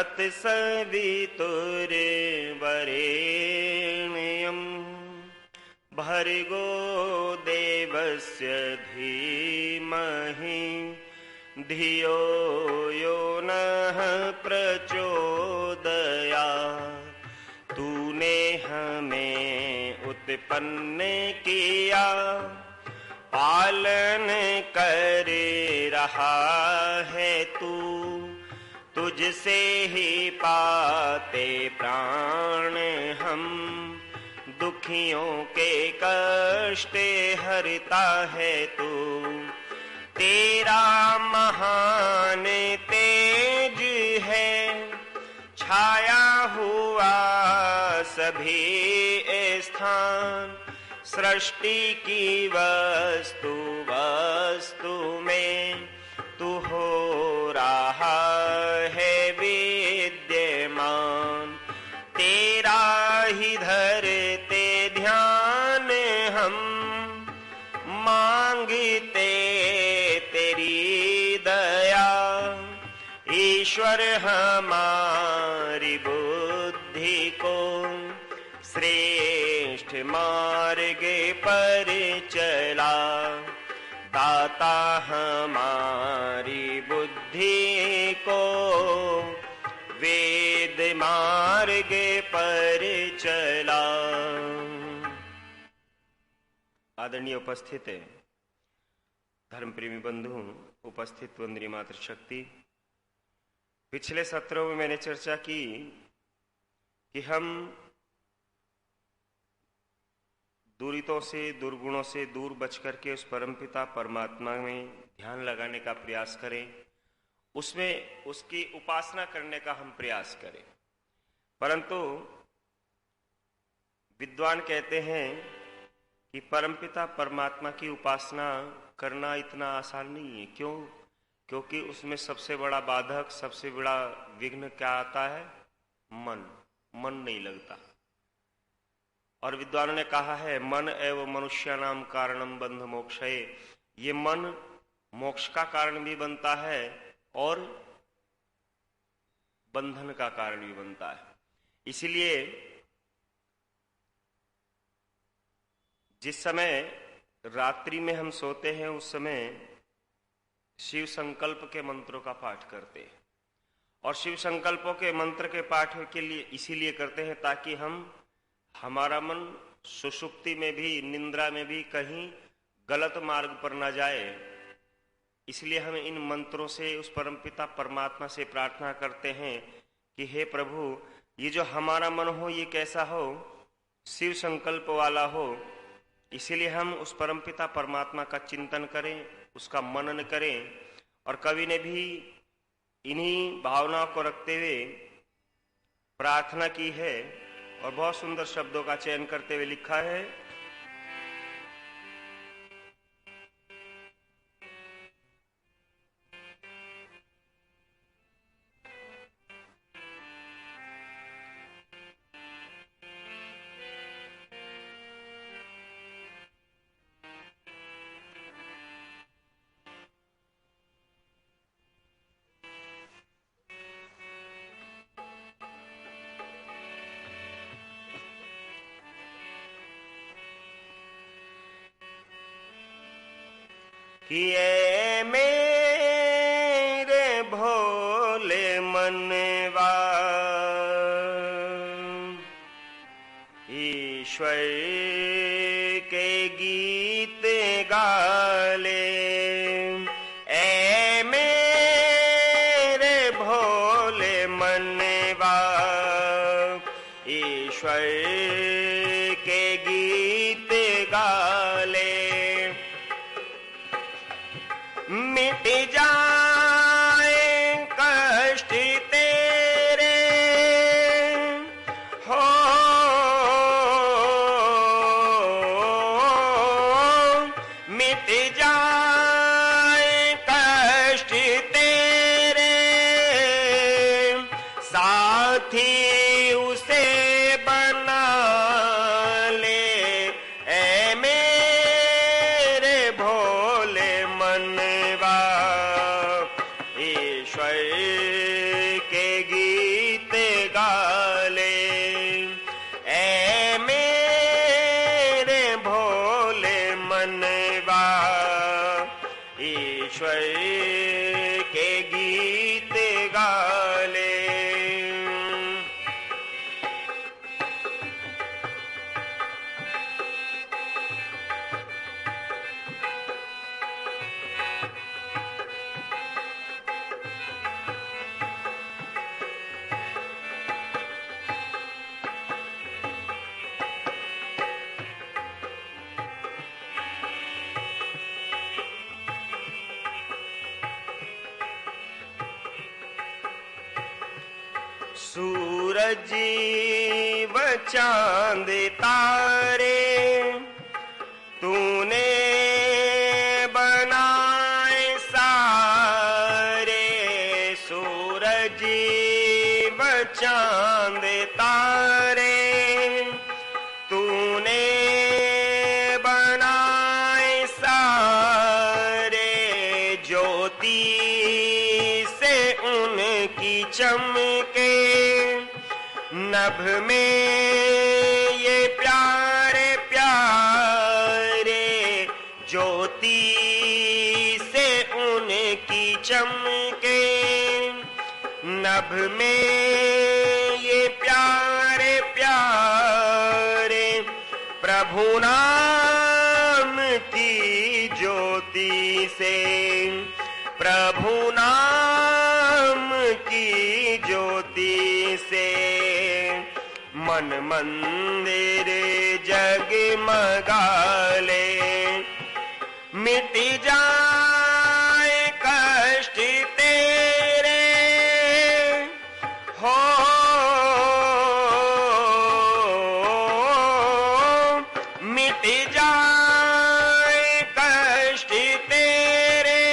तत्सवितुर्वरेण्यं भर्गो देवस्य धीमहि धियो यो नः प्रचोदयात्। तूने हमें उत्पन्न किया, पालन कर रहा है तू। तुझसे ही पाते प्राण हम, दुखियों के कष्ट हरता है तू। तेरा महान तेज है, छाया हुआ सभी स्थान। सृष्टि की वस्तु वस्तु में तू हो रहा है विद्यमान। तेरा ही धरते ध्यान हम, मांगते तेरी दया। ईश्वर हमारी बुद्धि को श्रेष्ठ मार्ग पर चला। दाता हमारी बुद्धि को वेद मार्ग पर चला। आदरणीय उपस्थित है, धर्म प्रेमी बंधु, उपस्थित वंदनीय मातृशक्ति। पिछले सत्रों में मैंने चर्चा की कि हम दुरितों से, दुर्गुणों से दूर बच करके उस परमपिता परमात्मा में ध्यान लगाने का प्रयास करें, उसमें उसकी उपासना करने का हम प्रयास करें। परंतु विद्वान कहते हैं कि परमपिता परमात्मा की उपासना करना इतना आसान नहीं है। क्यों? क्योंकि उसमें सबसे बड़ा बाधक, सबसे बड़ा विघ्न क्या आता है? मन नहीं लगता। और विद्वानों ने कहा है, मन एवं मनुष्यानाम कारणम बंध मोक्षये। ये मन मोक्ष का कारण भी बनता है और बंधन का कारण भी बनता है। इसलिए जिस समय रात्रि में हम सोते हैं, उस समय शिव संकल्प के मंत्रों का पाठ करते हैं। और शिव संकल्पों के मंत्र के पाठ के लिए इसीलिए करते हैं ताकि हमारा मन सुषुप्ति में भी, निंद्रा में भी कहीं गलत मार्ग पर न जाए। इसलिए हम इन मंत्रों से उस परमपिता परमात्मा से प्रार्थना करते हैं कि हे प्रभु, ये जो हमारा मन हो ये कैसा हो? शिव संकल्प वाला हो। इसीलिए हम उस परमपिता परमात्मा का चिंतन करें, उसका मनन करें। और कवि ने भी इन्हीं भावनाओं को रखते हुए प्रार्थना की है और बहुत सुंदर शब्दों का चयन करते हुए लिखा है। कि ऐ मेरे भोले मनवा, ईश्वर के गीत गाले। ऐ मेरे भोले मनवा, ईश्वर के गीत गाले। मिट जाए कष्ट तेरे हो, मिट जाए कष्ट तेरे। साथी उसे बना ले, ऐ मेरे भोले मनवा। ईश्वर के गीत गाले। सूरज व चांद तारे तूने बनाए सारे। सूरज व चांद तारे तूने बनाए सारे। ज्योति से उनकी चमके नभ में ये प्यारे प्यारे। ज्योति से उनकी चमके नभ में ये प्यारे प्यारे। प्रभु नाम की ज्योति से, प्रभु नाम की ज्योति से मन मंदिर जगमगाले। मिट जाए कष्ट तेरे हो, मिट जाए कष्ट तेरे।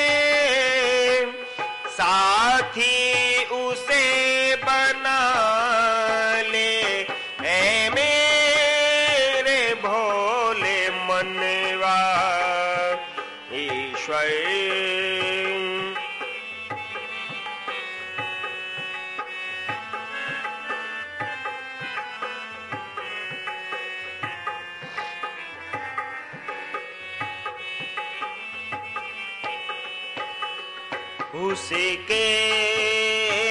साथी उसे बना ले ऐ मेरे भोले मनवा। ईश्वर उसके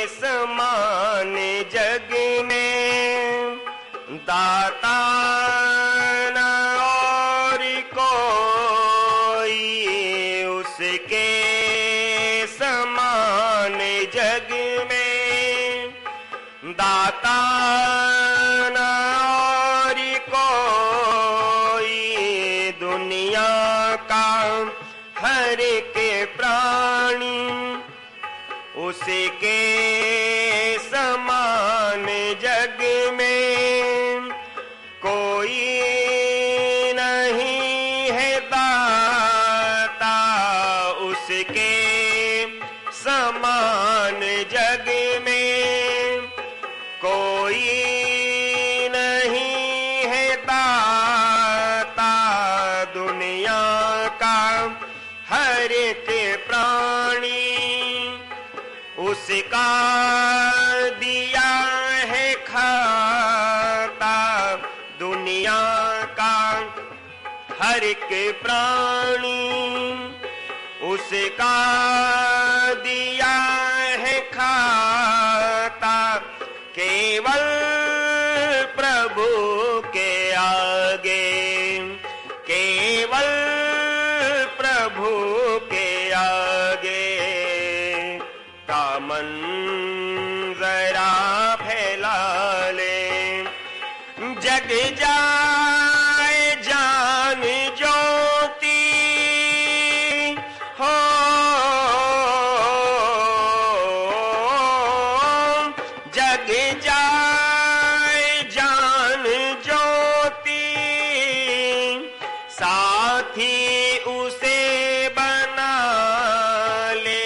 समान जग में दाता न और कोई। उसके समान जग में दाता न और कोई। दुनिया का हर के प्राणी उसके समान जग में कोई नहीं है दाता। उसके समान जग में कोई नहीं है दाता। दुनिया का हर एक प्राणी उसका दिया है खाता। दुनिया का हर एक प्राणी उसका दिया है खाता। केवल प्रभु के आगे, केवल प्रभु के आगे दामन जरा फैला ले। जग जाए जान ज्योति हो, जग जाए जान ज्योति। साथी उसे बना ले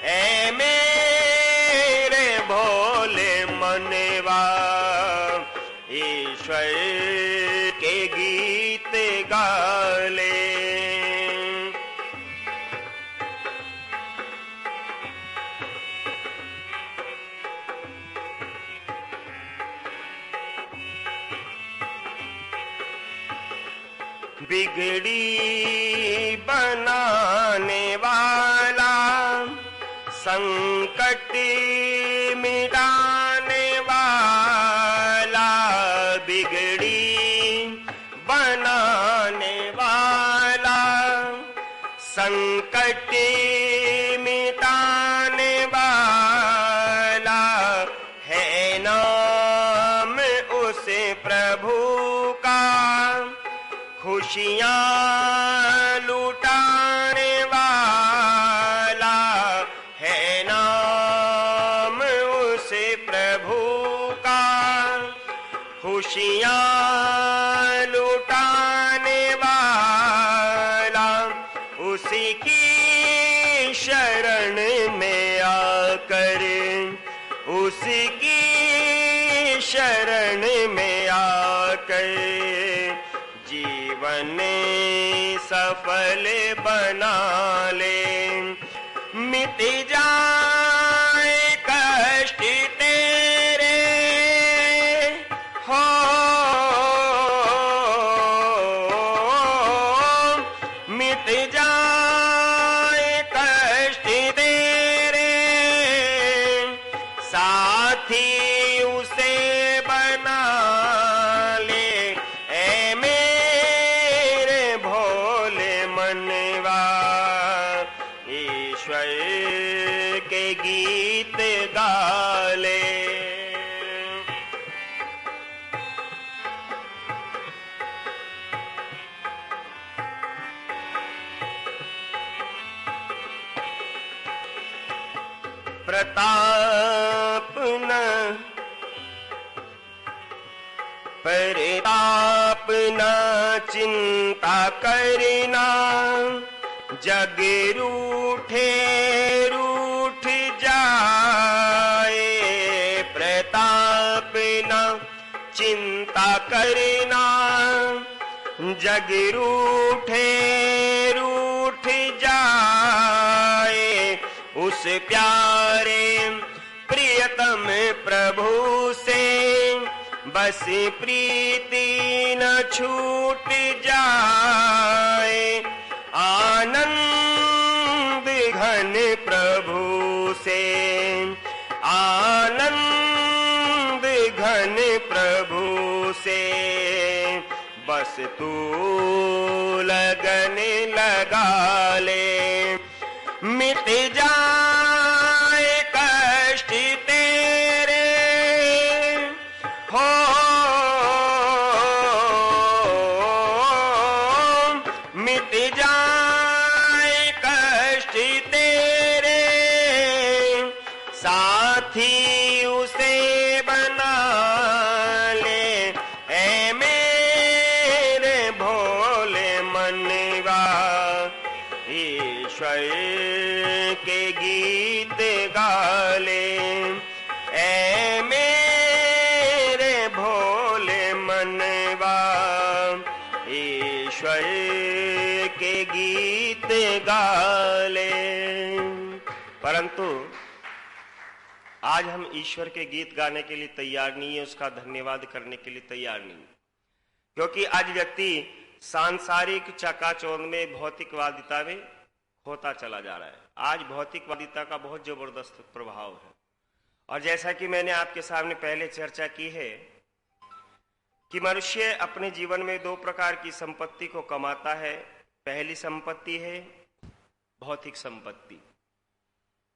ऐ मेरे भोले मनवा। ईश्वर के गीत गाले। बिगड़ी बनाने वाला संकट मिटाने वाला, बिगड़ी बनाने वाला, संकट मिटाने वाला है नाम उस प्रभु का, खुशियाँ लुटाने वाला है नाम उस प्रभु का, खुशियाँ लुटाने वाला, उसी की शरण में आकर, उसी की शरण में आकर जीवन सफल बना ले। मिट जाए कष्ट तेरे हो, मिट जाए कष्ट तेरे, साथी उसे बना ले। ऐ मेरे भोले मनवा, ईश्वर के गीत गा ले। प्रताप न परिताप न चिंता करना, जग रूठे रूठ जाए। प्रताप न चिंता करना, जग रूठे रूठ जाए। उस प्यारे प्रियतम प्रभु से बस प्रीति न छूट जाए। आनंद घन प्रभु से, आनंद घन प्रभु से बस तू लगन लगा ले। मिट जाए कष्ट तेरे हो, मिट जाए कष्ट तेरे, साथी उसे बना ले। ऐ मेरे भोले मनवा, ईश्वर के गीत गा ले। ऐ मेरे भोले मनवा, ईश्वर के गीत गा ले। परंतु आज हम ईश्वर के गीत गाने के लिए तैयार नहीं है, उसका धन्यवाद करने के लिए तैयार नहीं, क्योंकि आज व्यक्ति सांसारिक चकाचौंध में, भौतिकवादिता में होता चला जा रहा है। आज भौतिकवादिता का बहुत जबरदस्त प्रभाव है। और जैसा कि मैंने आपके सामने पहले चर्चा की है कि मनुष्य अपने जीवन में दो प्रकार की संपत्ति को कमाता है। पहली संपत्ति है भौतिक संपत्ति।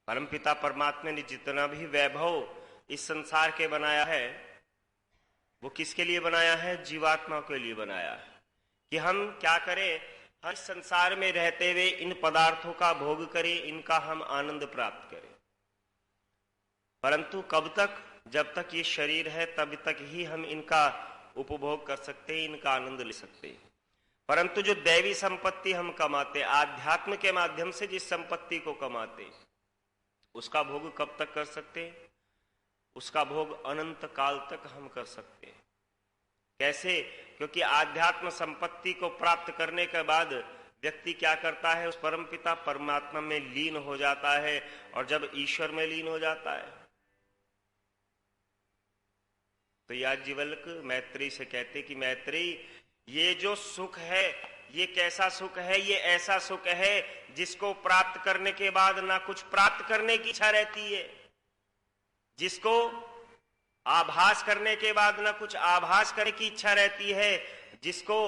परमपिता परमात्मा ने जितना भी वैभव इस संसार के बनाया है, वो किसके लिए बनाया है? जीवात्मा के लिए बनाया है कि हम क्या करें, हर संसार में रहते हुए इन पदार्थों का भोग करें, इनका हम आनंद प्राप्त करें। परंतु कब तक? जब तक ये शरीर है तब तक ही हम इनका उपभोग कर सकते हैं, इनका आनंद ले सकते हैं। परंतु जो दैवी संपत्ति हम कमाते, आध्यात्म के माध्यम से जिस संपत्ति को कमाते, उसका भोग कब तक कर सकते हैं? उसका भोग अनंत काल तक हम कर सकते हैं। कैसे? क्योंकि आध्यात्म संपत्ति को प्राप्त करने के बाद व्यक्ति क्या करता है? उस परमपिता परमात्मा में लीन हो जाता है। और जब ईश्वर में लीन हो जाता है तो याज्ञवल्क्य मैत्रेयी से कहते कि मैत्रेयी, ये जो सुख है ये कैसा सुख है? ये ऐसा सुख है जिसको प्राप्त करने के बाद ना कुछ प्राप्त करने की इच्छा रहती है, जिसको आभास करने के बाद ना कुछ आभास करने की इच्छा रहती है, जिसको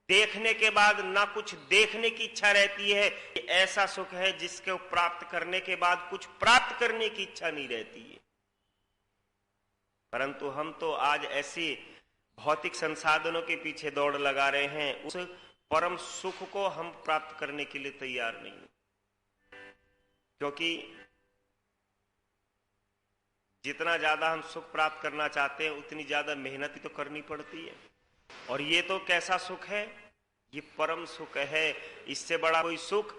देखने के बाद ना कुछ देखने की इच्छा रहती है। ये ऐसा सुख है जिसको प्राप्त करने के बाद कुछ प्राप्त करने की इच्छा नहीं रहती है। परंतु हम तो आज ऐसी भौतिक संसाधनों के पीछे दौड़ लगा रहे हैं, उस परम सुख को हम प्राप्त करने के लिए तैयार नहीं, क्योंकि जितना ज्यादा हम सुख प्राप्त करना चाहते हैं उतनी ज्यादा मेहनत ही तो करनी पड़ती है। और ये तो कैसा सुख है? ये परम सुख है। इससे बड़ा कोई सुख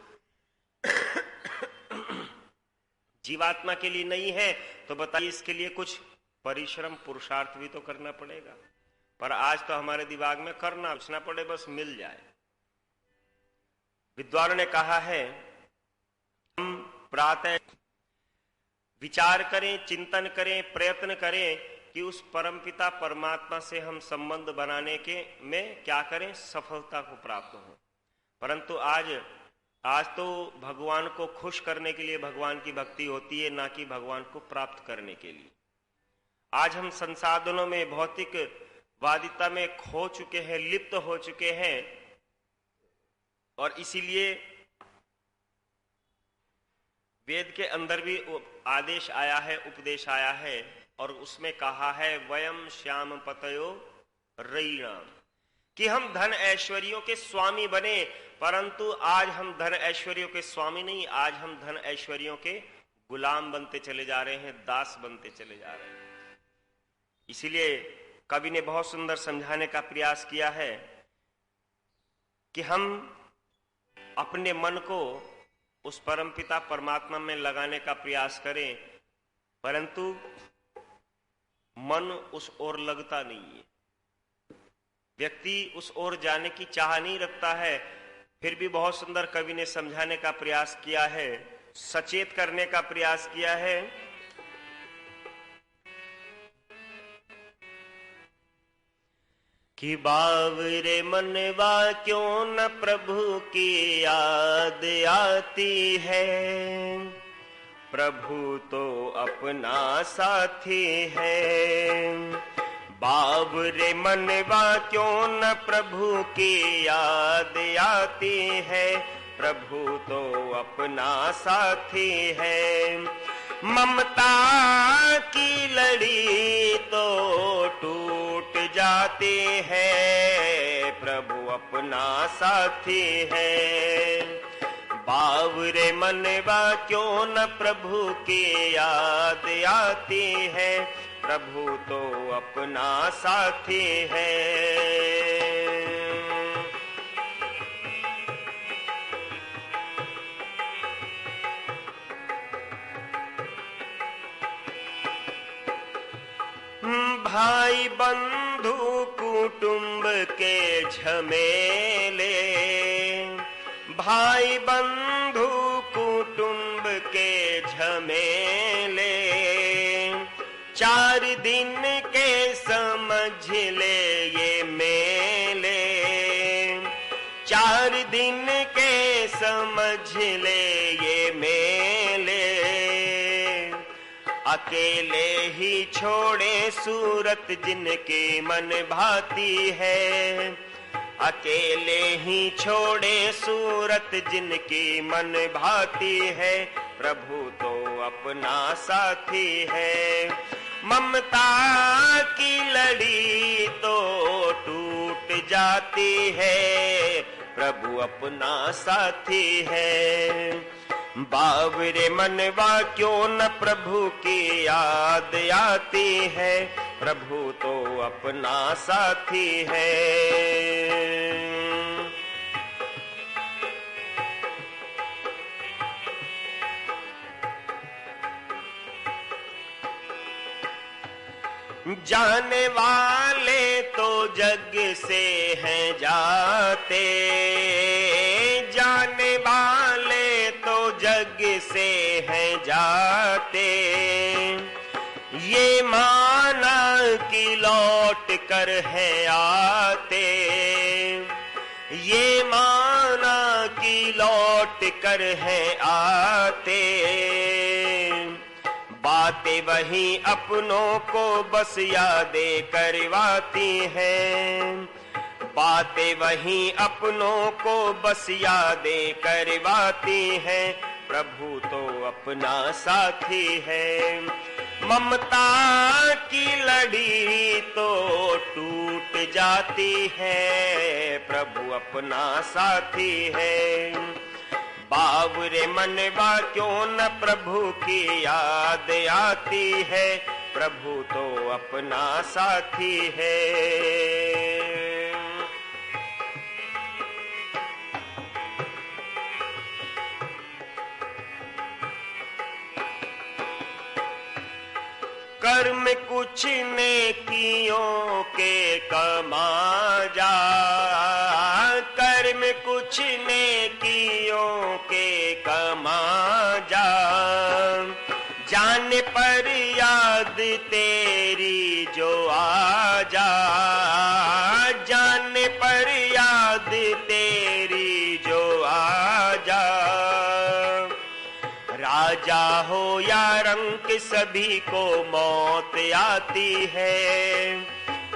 जीवात्मा के लिए नहीं है। तो बताइए, इसके लिए कुछ परिश्रम पुरुषार्थ भी तो करना पड़ेगा। पर आज तो हमारे दिमाग में करना पूछना पड़े, बस मिल जाए। विद्वानों ने कहा है, हम प्रातः विचार करें, चिंतन करें, प्रयत्न करें कि उस परमपिता परमात्मा से हम संबंध बनाने के में क्या करें, सफलता को प्राप्त हो। परंतु आज तो भगवान को खुश करने के लिए भगवान की भक्ति होती है, ना कि भगवान को प्राप्त करने के लिए। आज हम संसाधनों में, भौतिक वादिता में खो चुके हैं, लिप्त हो चुके हैं। और इसीलिए वेद के अंदर भी आदेश आया है, उपदेश आया है, और उसमें कहा है वयम श्याम पतयो रयिणाम, कि हम धन ऐश्वर्यों के स्वामी बने। परंतु आज हम धन ऐश्वर्यों के स्वामी नहीं, आज हम धन ऐश्वर्यों के गुलाम बनते चले जा रहे हैं, दास बनते चले जा रहे हैं। इसीलिए कवि ने बहुत सुंदर समझाने का प्रयास किया है कि हम अपने मन को उस परमपिता परमात्मा में लगाने का प्रयास करें, परंतु मन उस ओर लगता नहीं है। व्यक्ति उस ओर जाने की चाह नहीं रखता है। फिर भी बहुत सुंदर कवि ने समझाने का प्रयास किया है, सचेत करने का प्रयास किया है कि बावरे मनवा क्यों न प्रभु की याद आती है, प्रभु तो अपना साथी है। बावरे मनवा क्यों न प्रभु की याद आती है, प्रभु तो अपना साथी है। ममता की लड़ी तो टूट जाती है, प्रभु अपना साथी है। बावरे मनवा क्यों न प्रभु की याद आती है, प्रभु तो अपना साथी है। भाई बंधु कुटुंब के झमेले, भाई बंधु कुटुंब के झमेले, 4 दिन के समझ ले ये मेले, 4 दिन के समझ ले ये मेले। अकेले ही छोड़े सूरत जिनके मन भाती है, अकेले ही छोड़े सूरत जिनकी मन भाती है, प्रभु तो अपना साथी है। ममता की लड़ी तो टूट जाती है, प्रभु अपना साथी है। बावरे मनवा क्यों न प्रभु की याद आती है, प्रभु तो अपना साथी है। जाने वाले तो जग से हैं जाते, जाने वाले तो जग से हैं जाते, ये माना कि लौट कर है आते, ये जमाना की लौट कर है आते, बातें वही अपनों को बस यादें करवाती हैं, बातें वही अपनों को बस यादें करवाती हैं, प्रभु तो अपना साथी है। ममता की लड़ी तो टूट जाती है, प्रभु अपना साथी है। बावरे मनवा क्यों न प्रभु की याद आती है, प्रभु तो अपना साथी है। कर्म कुछ नेकियों के कमा जा, कर्म कुछ नेकियों के कमा जा, जाने पर याद तेरी जो आ जा, जाने पर याद तेरी जो आ जा। राजा हो या रंक सभी को मौत आती है,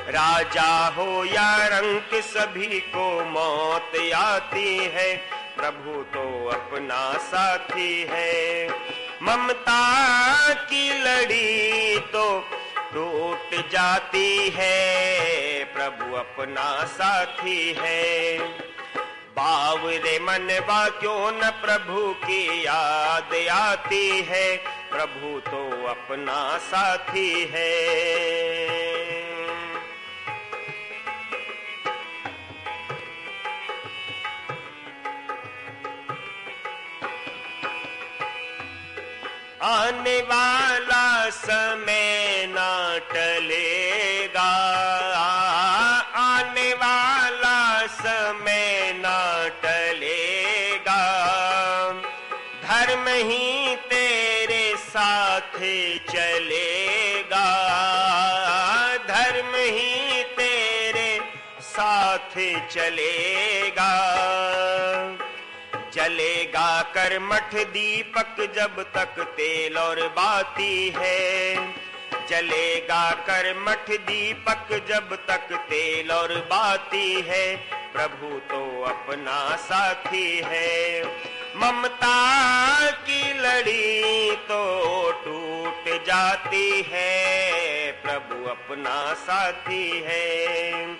राजा हो या रंक सभी को मौत आती है, प्रभु तो अपना साथी है। ममता की लड़ी तो टूट जाती है, प्रभु अपना साथी है। बावरे मनवा क्यों न प्रभु की याद आती है, प्रभु तो अपना साथी है। आने वाला समय ना टलेगा, आने वाला समय ना टलेगा, धर्म ही तेरे साथ चलेगा, धर्म ही तेरे साथ चलेगा। जलेगा कर्मठ दीपक जब तक तेल और बाती है, जलेगा कर्मठ दीपक जब तक तेल और बाती है, प्रभु तो अपना साथी है। ममता की लड़ी तो टूट जाती है, प्रभु अपना साथी है।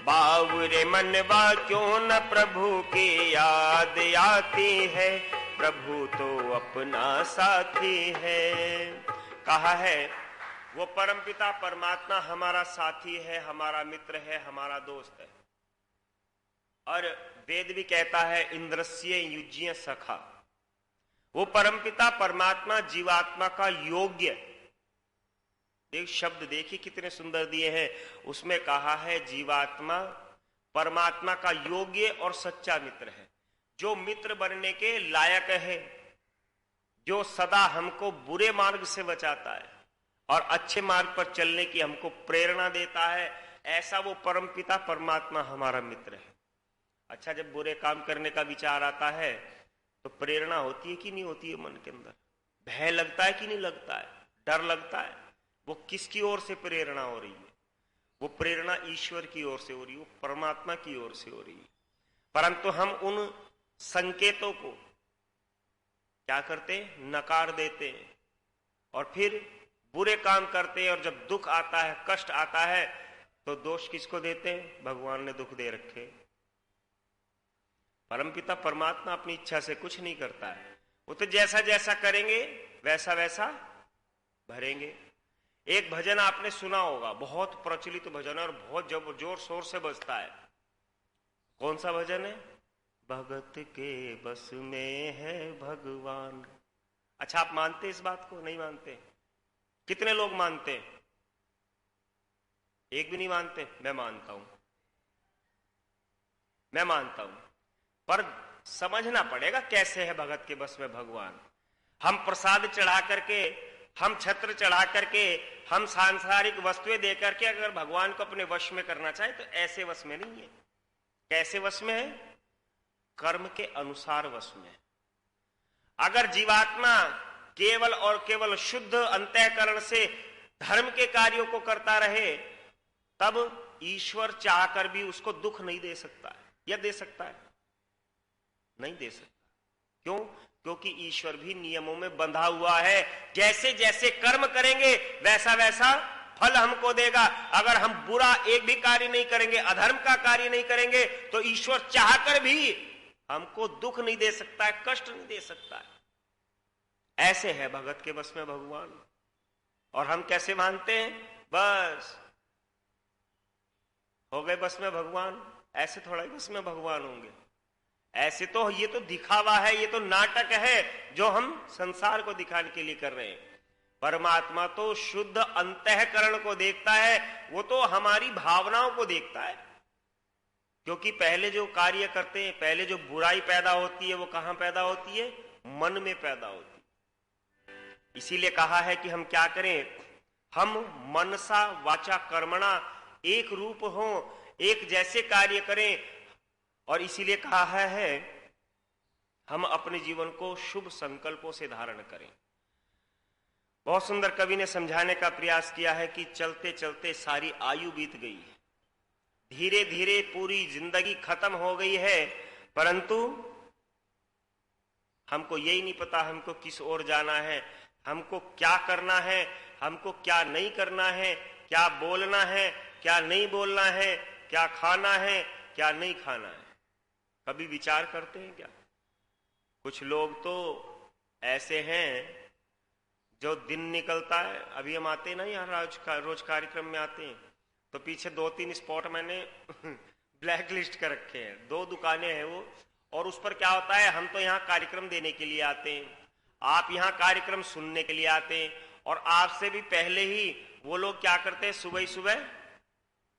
बावरे मनवा क्यों न प्रभु की याद आती है, प्रभु तो अपना साथी है। कहा है वो परमपिता परमात्मा हमारा साथी है, हमारा मित्र है, हमारा दोस्त है। और वेद भी कहता है इंद्रस्य युज्य सखा। वो परमपिता परमात्मा जीवात्मा का योग्य, एक शब्द देखिए कितने सुंदर दिए हैं, उसमें कहा है जीवात्मा परमात्मा का योग्य और सच्चा मित्र है, जो मित्र बनने के लायक है, जो सदा हमको बुरे मार्ग से बचाता है और अच्छे मार्ग पर चलने की हमको प्रेरणा देता है, ऐसा वो परमपिता परमात्मा हमारा मित्र है। अच्छा, जब बुरे काम करने का विचार आता है तो प्रेरणा होती है कि नहीं होती है? मन के अंदर भय लगता है कि नहीं लगता है? डर लगता है। वो किसकी ओर से प्रेरणा हो रही है? वो प्रेरणा ईश्वर की ओर से हो रही है, वो परमात्मा की ओर से हो रही है। परंतु हम उन संकेतों को क्या करते हैं? नकार देते हैं और फिर बुरे काम करते हैं, और जब दुख आता है, कष्ट आता है, तो दोष किसको देते हैं? भगवान ने दुख दे रखे। परमपिता परमात्मा अपनी इच्छा से कुछ नहीं करता है, वो तो जैसा जैसा करेंगे वैसा वैसा भरेंगे। एक भजन आपने सुना होगा, बहुत प्रचलित भजन और बहुत जोर शोर से बजता है। कौन सा भजन है? भगत के बस में है भगवान। अच्छा, आप मानते इस बात को? नहीं मानते? कितने लोग मानते? एक भी नहीं मानते? मैं मानता हूं, मैं मानता हूं, पर समझना पड़ेगा कैसे है भगत के बस में भगवान। हम प्रसाद चढ़ा करके, हम छत्र चढ़ा करके, हम सांसारिक वस्तुएं दे करके अगर भगवान को अपने वश में करना चाहे तो ऐसे वश में नहीं है। कैसे वश में है? कर्म के अनुसार वश में। अगर जीवात्मा केवल और केवल शुद्ध अंतःकरण से धर्म के कार्यों को करता रहे, तब ईश्वर चाहकर भी उसको दुख नहीं दे सकता है। या दे सकता है? नहीं दे सकता। क्यों? क्योंकि ईश्वर भी नियमों में बंधा हुआ है। जैसे जैसे कर्म करेंगे वैसा वैसा फल हमको देगा। अगर हम बुरा एक भी कार्य नहीं करेंगे, अधर्म का कार्य नहीं करेंगे, तो ईश्वर चाहकर भी हमको दुख नहीं दे सकता है, कष्ट नहीं दे सकता है। ऐसे है भगत के बस में भगवान। और हम कैसे मानते हैं? बस हो गए बस में भगवान। ऐसे थोड़ा ही बस में भगवान होंगे। ऐसे तो ये तो दिखावा है, ये तो नाटक है जो हम संसार को दिखाने के लिए कर रहे हैं। परमात्मा तो शुद्ध अंतःकरण को देखता है, वो तो हमारी भावनाओं को देखता है। क्योंकि पहले जो कार्य करते हैं, पहले जो बुराई पैदा होती है, वो कहां पैदा होती है? मन में पैदा होती है। इसीलिए कहा है कि हम क्या करें? हम मनसा वाचा कर्मणा एक रूप हो, एक जैसे कार्य करें। और इसीलिए कहा है हम अपने जीवन को शुभ संकल्पों से धारण करें। बहुत सुंदर कवि ने समझाने का प्रयास किया है कि चलते चलते सारी आयु बीत गई है, धीरे धीरे पूरी जिंदगी खत्म हो गई है, परंतु हमको यही नहीं पता हमको किस ओर जाना है, हमको क्या करना है, हमको क्या नहीं करना है, क्या बोलना है, क्या नहीं बोलना है, क्या खाना है, क्या नहीं खाना है। कभी विचार करते हैं क्या? कुछ लोग तो ऐसे हैं जो दिन निकलता है, अभी हम आते हैं ना यहाँ रोज कार्यक्रम में आते हैं, तो पीछे 2-3 स्पॉट मैंने ब्लैक लिस्ट कर रखे हैं। 2 दुकानें हैं वो, और उस पर क्या होता है, हम तो यहाँ कार्यक्रम देने के लिए आते हैं, आप यहाँ कार्यक्रम सुनने के लिए आते हैं, और आपसे भी पहले ही वो लोग क्या करते हैं, सुबह ही सुबह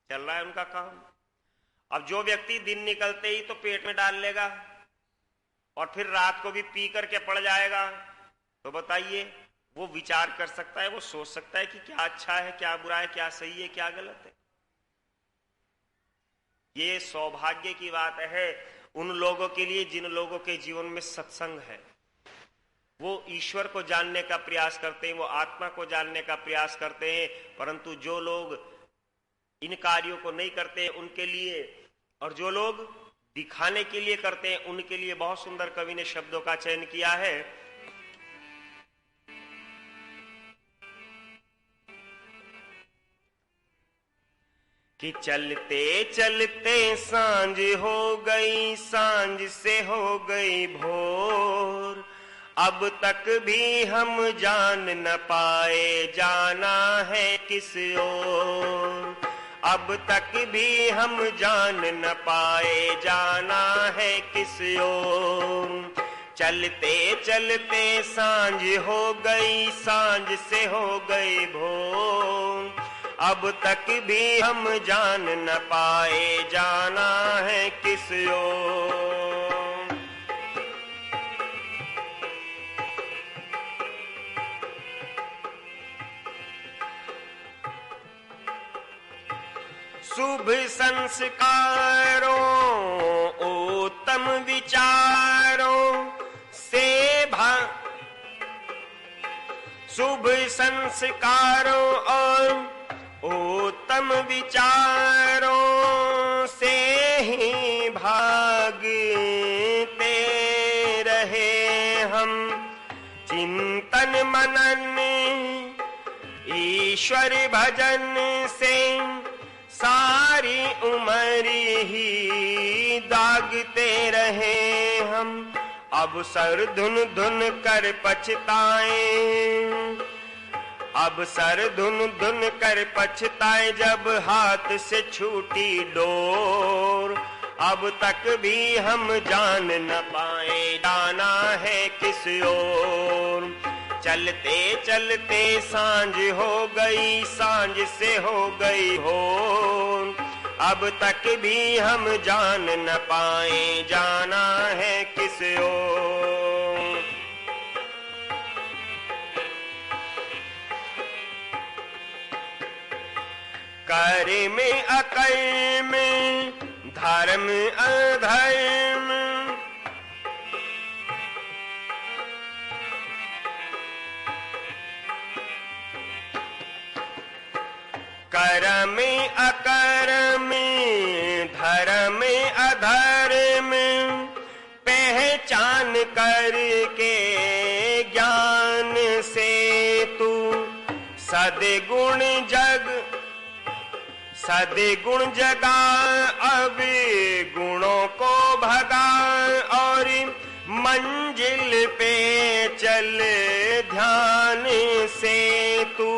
चल रहा है उनका काम। अब जो व्यक्ति दिन निकलते ही तो पेट में डाल लेगा और फिर रात को भी पी करके पड़ जाएगा, तो बताइए वो विचार कर सकता है, वो सोच सकता है कि क्या अच्छा है, क्या बुरा है, क्या सही है, क्या गलत है? ये सौभाग्य की बात है उन लोगों के लिए जिन लोगों के जीवन में सत्संग है। वो ईश्वर को जानने का प्रयास करते हैं, वो आत्मा को जानने का प्रयास करते हैं, परंतु जो लोग इन कार्यों को नहीं करते उनके लिए, और जो लोग दिखाने के लिए करते हैं उनके लिए बहुत सुंदर कवि ने शब्दों का चयन किया है। कि चलते चलते सांझ हो गई, सांझ से हो गई भोर, अब तक भी हम जान न पाए जाना है किस ओर। अब तक भी हम जान न पाए जाना है किस ओर। चलते चलते सांझ हो गई, सांझ से हो गई भोर, अब तक भी हम जान न पाए जाना है किस ओर। शुभ संस्कारों उत्तम विचारों से शुभ संस्कारों और उत्तम विचारों से ही भागते रहे हम। चिंतन मनन ईश्वर भजन से सारी उम्र ही दागते रहे हम। अब सर धुन धुन कर पछताएं, अब सर धुन धुन कर पछताएं जब हाथ से छूटी डोर। अब तक भी हम जान न पाए जाना है किस ओर। चलते चलते सांझ हो गई, सांझ से हो गई भोर, अब तक भी हम जान न पाए जाना है किस ओर। कर्म अकर्म, धर्म अधर्म, कर्म अकर्म धर्म अधर्म पहचान करके ज्ञान से तू सद्गुण जगा अब गुणों को भगा और मंजिल पे चल ध्यान से तू।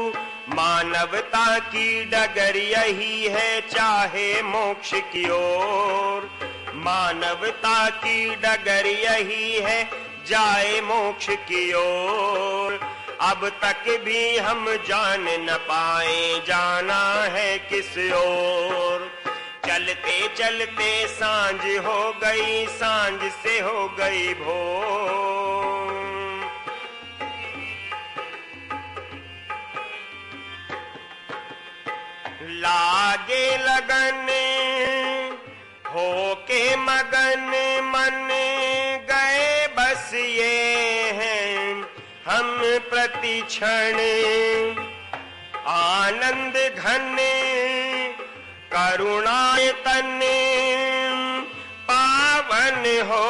मानवता की डगर यही है चाहे मोक्ष की ओर, मानवता की डगर यही है जाए मोक्ष की ओर। अब तक भी हम जान न पाए जाना है किस ओर। चलते चलते सांझ हो गई, सांझ से हो गई भोर। लागे लगन होके मगन मन गए बस ये हैं हम प्रति क्षण आनंद घन करुणायतन पावन हो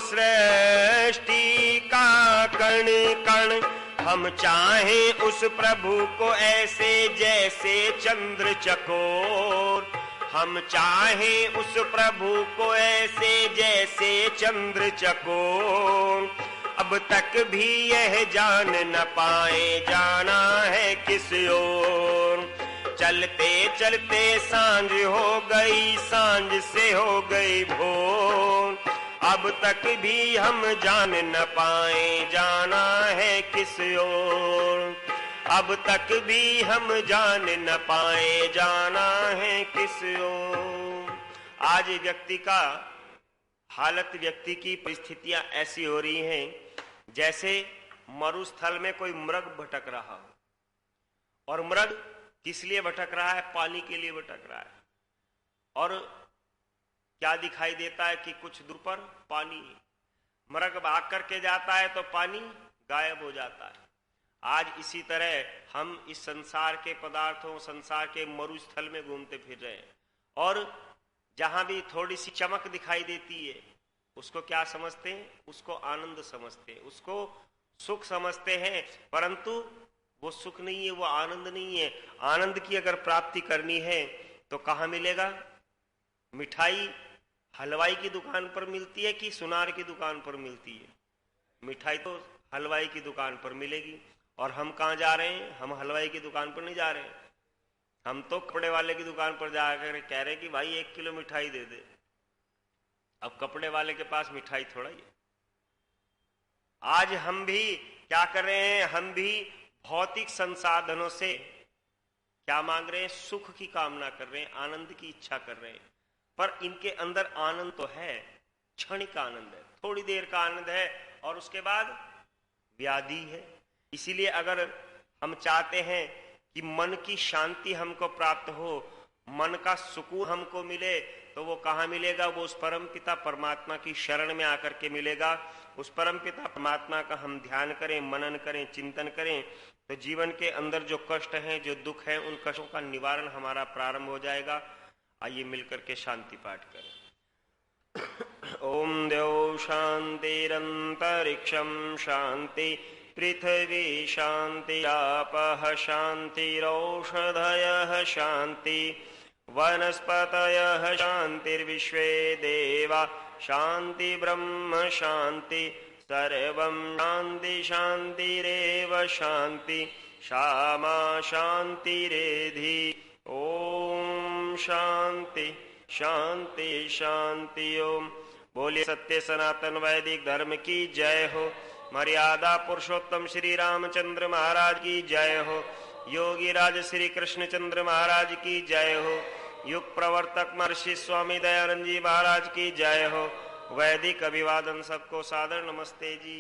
सृष्टि का कण कण। हम चाहें उस प्रभु को ऐसे जैसे चंद्र चकोर, हम चाहें उस प्रभु को ऐसे जैसे चंद्र चकोर। अब तक भी यह जान न पाए जाना है किस ओर। चलते चलते सांझ हो गई, सांझ से हो गई भोर। अब तक भी हम जान न पाए जाना है किस ओर। अब तक भी हम जान न पाए जाना है किस ओर। आज व्यक्ति का हालत, व्यक्ति की परिस्थितियां ऐसी हो रही हैं जैसे मरुस्थल में कोई मृग भटक रहा हो। और मृग किस लिए भटक रहा है? पानी के लिए भटक रहा है। और क्या दिखाई देता है कि कुछ दूर पर पानी है। मृग भाग करके जाता है तो पानी गायब हो जाता है। आज इसी तरह हम इस संसार के पदार्थों, संसार के मरुस्थल में घूमते फिर रहे हैं। और जहां भी थोड़ी सी चमक दिखाई देती है उसको क्या समझते हैं? उसको आनंद समझते हैं, उसको सुख समझते हैं। परंतु वो सुख नहीं है, वो आनंद नहीं है। आनंद की अगर प्राप्ति करनी है तो कहाँ मिलेगा? मिठाई हलवाई की दुकान पर मिलती है कि सुनार की दुकान पर मिलती है? मिठाई तो हलवाई की दुकान पर मिलेगी। और हम कहाँ जा रहे हैं? हम हलवाई की दुकान पर नहीं जा रहे हैं, हम तो कपड़े वाले की दुकान पर जाकर कह रहे हैं कि भाई 1 किलो मिठाई दे दे। अब कपड़े वाले के पास मिठाई थोड़ा ही है। आज हम भी क्या कर रहे हैं? हम भी भौतिक संसाधनों से क्या मांग रहे हैं? सुख की कामना कर रहे हैं, आनंद की इच्छा कर रहे हैं। पर इनके अंदर आनंद तो है, क्षणिक आनंद है, थोड़ी देर का आनंद है और उसके बाद व्याधि है। इसीलिए अगर हम चाहते हैं कि मन की शांति हमको प्राप्त हो, मन का सुकून हमको मिले, तो वो कहाँ मिलेगा? वो उस परम पिता परमात्मा की शरण में आकर के मिलेगा। उस परम पिता परमात्मा का हम ध्यान करें, मनन करें, चिंतन करें, तो जीवन के अंदर जो कष्ट हैं, जो दुख है, उन कष्टों का निवारण हमारा प्रारंभ हो जाएगा। आइए मिलकर के शांति पाठ करें। ओम देव शांतिरंतरिक्षम शांति पृथ्वी शांति आपः शांतिरौषधयः शांति वनस्पतयः शांतिर्विश्वे देवा शांति ब्रह्म शांति सर्वं शांति शांतिरेव शांति शामा शांतिरेधि। ओम शांति शांति शांति। ओम बोलिए सत्य सनातन वैदिक धर्म की जय हो। मर्यादा पुरुषोत्तम श्री रामचंद्र महाराज की जय हो। योगी राज श्री कृष्णचंद्र महाराज की जय हो। युग प्रवर्तक महर्षि स्वामी दयानंद जी महाराज की जय हो। वैदिक अभिवादन सबको सादर नमस्ते जी।